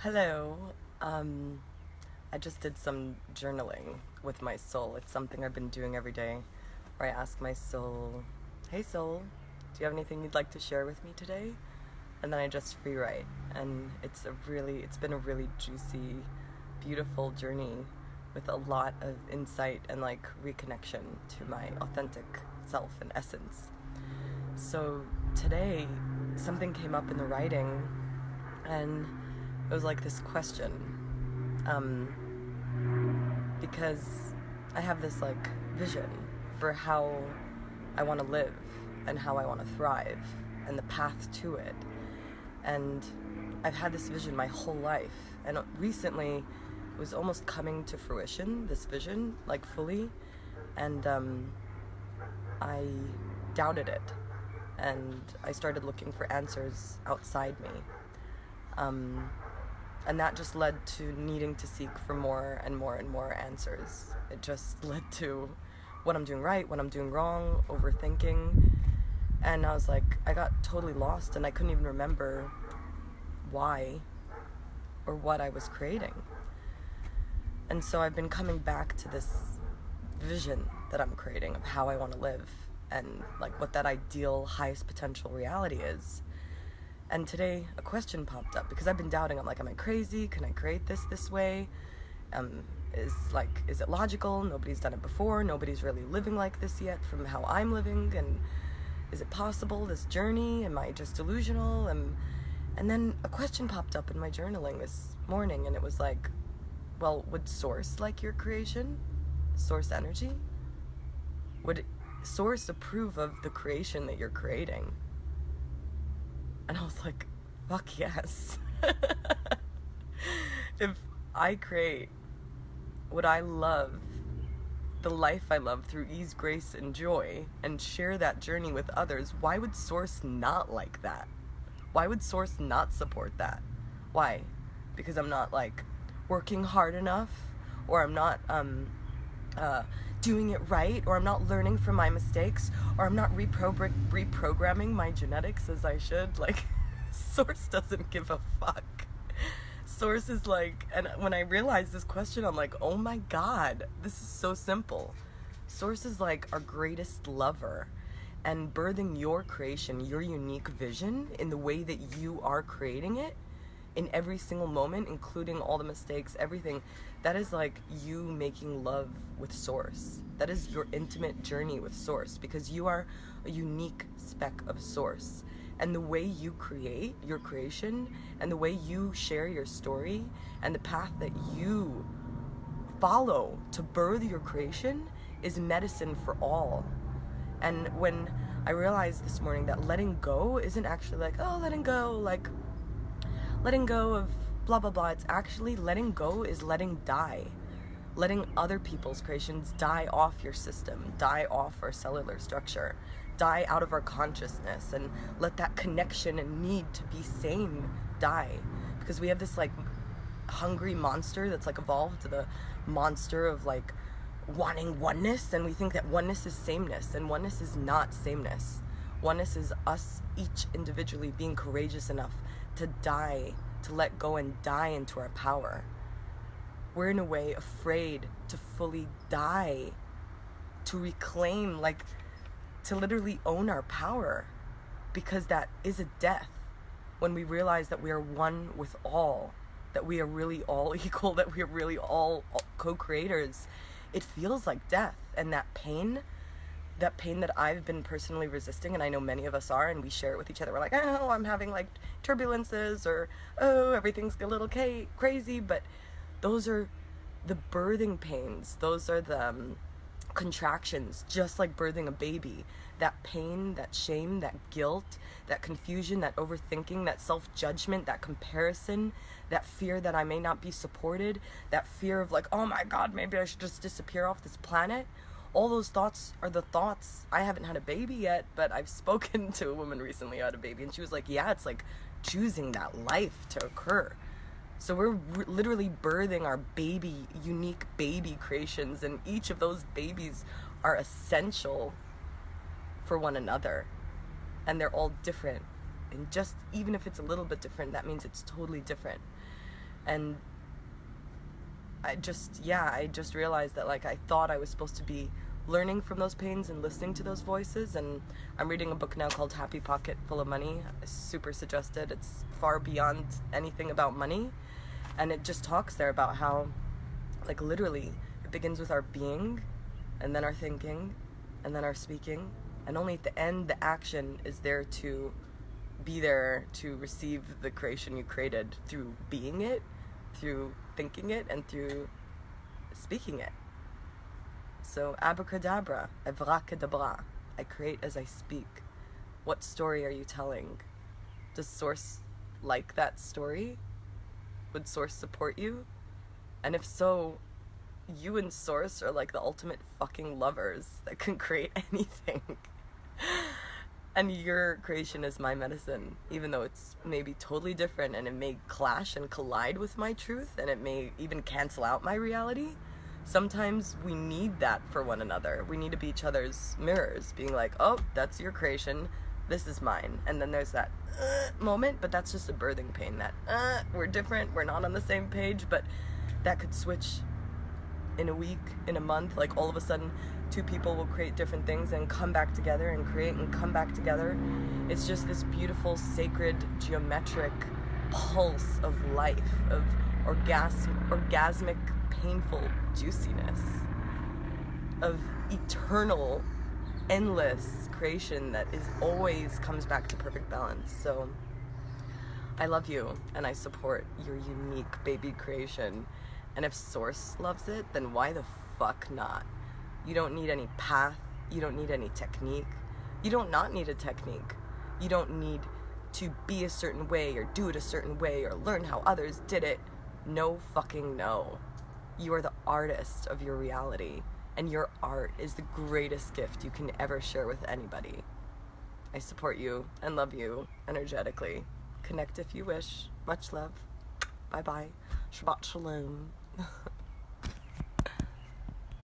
Hello. I just did some journaling with my soul. It's something I've been doing every day where I ask my soul, "Hey soul, do you have anything you'd like to share with me today?" And then I just free write. And it's been a really juicy, beautiful journey with a lot of insight and like reconnection to my authentic self and essence. So today something came up in the writing, and it was like this question, because I have this like vision for how I want to live and how I want to thrive and the path to it. And I've had this vision my whole life, and recently it was almost coming to fruition, this vision, like fully. And I doubted it, and I started looking for answers outside me. And that just led to needing to seek for more and more and more answers. It just led to what I'm doing right, what I'm doing wrong, overthinking. And I was like, I got totally lost, and I couldn't even remember why or what I was creating. And so I've been coming back to this vision that I'm creating of how I want to live and like what that ideal highest potential reality is. And today a question popped up because I've been doubting. I'm like, am I crazy? Can I create this way? Is it logical? Nobody's done it before. Nobody's really living like this yet from how I'm living. And is it possible, this journey? Am I just delusional? And then a question popped up in my journaling this morning, and it was like, well, would Source like your creation? Source energy? Would Source approve of the creation that you're creating? And I was like, fuck yes. If I create what I love, the life I love through ease, grace, and joy, and share that journey with others, why would Source not like that? Why would Source not support that? Why? Because I'm not like working hard enough, or I'm not doing it right, or I'm not learning from my mistakes, or I'm not reprogramming my genetics as I should. Like, Source doesn't give a fuck. Source is like, and when I realized this question, I'm like, oh my god, this is so simple. Source is like our greatest lover, and birthing your creation, your unique vision in the way that you are creating it in every single moment, including all the mistakes, everything, that is like you making love with Source. That is your intimate journey with Source, because you are a unique speck of Source. And the way you create your creation, and the way you share your story, and the path that you follow to birth your creation is medicine for all. And when I realized this morning that letting go isn't actually like, oh, letting go of blah blah blah, it's actually letting go is letting die. Letting other people's creations die off your system, die off our cellular structure, die out of our consciousness, and let that connection and need to be sane die. Because we have this like hungry monster that's like evolved to the monster of like wanting oneness, and we think that oneness is sameness, and oneness is not sameness. Oneness is us each individually being courageous enough to die, to let go and die into our power. We're in a way afraid to fully die, to reclaim, like to literally own our power, because that is a death when we realize that we are one with all, that we are really all equal, that we are really all co-creators. It feels like death, and that pain that I've been personally resisting, and I know many of us are, and we share it with each other. We're like, oh, I'm having like turbulences, or oh, everything's a little crazy. But those are the birthing pains. Those are the contractions, just like birthing a baby. That pain, that shame, that guilt, that confusion, that overthinking, that self-judgment, that comparison, that fear that I may not be supported, that fear of like, oh my god, maybe I should just disappear off this planet. All those thoughts are the thoughts. I haven't had a baby yet, but I've spoken to a woman recently who had a baby, and she was like, yeah, it's like choosing that life to occur. So we're literally birthing our unique baby creations, and each of those babies are essential for one another. And they're all different. And just even if it's a little bit different, that means it's totally different. And I just realized that, like, I thought I was supposed to be learning from those pains and listening to those voices. And I'm reading a book now called Happy Pocket Full of Money. Super suggested. It's far beyond anything about money. And it just talks there about how, like, literally, it begins with our being, and then our thinking, and then our speaking. And only at the end, the action is there to be there to receive the creation you created through being it, through thinking it, and through speaking it. So abracadabra, avracadabra. I create as I speak. What story are you telling? Does Source like that story? Would Source support you? And if so, you and Source are like the ultimate fucking lovers that can create anything. And your creation is my medicine, even though it's maybe totally different, and it may clash and collide with my truth, and it may even cancel out my reality. Sometimes we need that for one another. We need to be each other's mirrors, being like, oh, that's your creation, this is mine. And then there's that moment, but that's just a birthing pain, that we're different, we're not on the same page, but that could switch in a week, in a month. Like, all of a sudden, two people will create different things and come back together and create and come back together. It's just this beautiful, sacred, geometric pulse of life, of orgasmic, painful juiciness, of eternal, endless creation that is always comes back to perfect balance. So I love you, and I support your unique baby creation. And if Source loves it, then why the fuck not? You don't need any path. You don't need any technique. You don't not need a technique. You don't need to be a certain way or do it a certain way or learn how others did it. No fucking no. You are the artist of your reality, and your art is the greatest gift you can ever share with anybody. I support you and love you energetically. Connect if you wish. Much love. Bye-bye. Shabbat shalom.